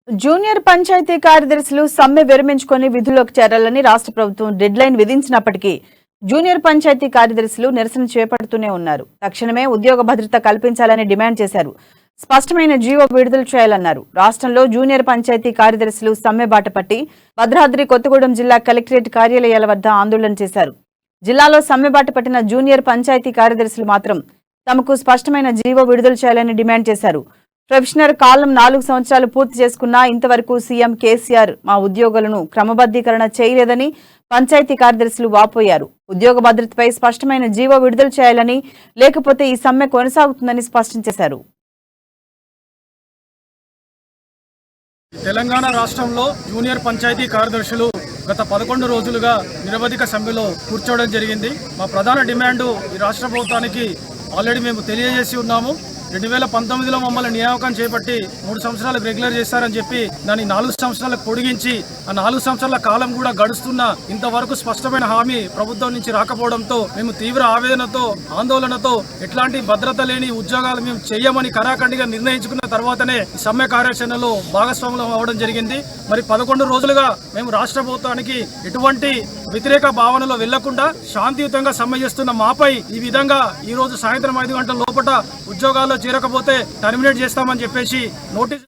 Junior panchayat కార్యదర్శులు సమ్మె విరమించుకొని విధుల్లోకి చేరాలని రాష్ట్ర ప్రభుత్వం డెడ్ లైన్ విధించినప్పటికీ జూనియర్ పంచాయతీ కార్యదర్శులు నిరసన చేపడుతూనే ఉన్నారు. తక్షణమే ఉద్యోగ భద్రత కల్పించాలని డిమాండ్ చేశారు. స్పష్టమైన జీవో విడుదల చేయాలన్నారు. రాష్ట్రంలో జూనియర్ పంచాయతీ కార్యదర్శులు సమ్మె బాట పట్టి భద్రాద్రి కొత్తగూడెం జిల్లా కలెక్టరేట్ కార్యాలయాల వద్ద ఆందోళన చేశారు. జిల్లాలో సమ్మె బాట పట్టిన జూనియర్ పంచాయతీ కార్యదర్శులు మాత్రం తమకు స్పష్టమైన జీవో విడుదల చేయాలని డిమాండ్ చేశారు. ప్రొఫెషనల్ కాలం 4 సంవత్సరాలు పూర్తి చేసుకున్నా ఇంతవరకు సీఎం కేసీఆర్ మా ఉద్యోగులను క్రమబద్ధీకరణ చేయలేదని పంచాయతీ కార్యదర్శులు వాపోయారు. ఉద్యోగ భద్రతపై స్పష్టమైన జీవో విడుదల చేయాలని, లేకపోతే ఈ సమ్మె కొనసాగుతుందని స్పష్టం చేశారు. తెలంగాణ రాష్ట్రంలో జూనియర్ పంచాయతీ కార్యదర్శులు గత 11 రోజులుగా నిరవధిక సమ్మెలో కూర్చోవడం జరిగింది. మా ప్రధాన డిమాండ్ ఈ రాష్ట్ర ప్రభుత్వానికి ఆల్రెడీ మేము తెలియజేసి ఉన్నాము. 2019లో మమ్మల్ని నియామకం చేపట్టి 3 సంవత్సరాలకు రెగ్యులర్ చేస్తారని చెప్పి దాన్ని 4 సంవత్సరాలకు పొడిగించి ఆ 4 సంవత్సరాల కాలం కూడా గడుస్తున్నా ఇంతవరకు స్పష్టమైన హామీ ప్రభుత్వం నుంచి రాకపోవడంతో మేము తీవ్ర ఆవేదనతో ఆందోళనతో ఎట్లాంటి భద్రత లేని ఉద్యోగాలు మేము చేయమని కరాఖండిగా నిర్ణయించుకున్న తర్వాతనే ఈ సమ్మె కార్యాచరణలో భాగస్వాములం అవ్వడం జరిగింది. మరి 11 రోజులుగా మేము రాష్ట్ర ప్రభుత్వానికి ఎటువంటి వ్యతిరేక భావనలో వెళ్లకుండా శాంతియుతంగా సమ్మె చేస్తున్న మాపై ఈ విధంగా ఈ రోజు సాయంత్రం 5 గంటల లోపల ఉద్యోగాల్లో చేరకపోతే టర్మినేట్ చేస్తామని చెప్పేసి నోటీస్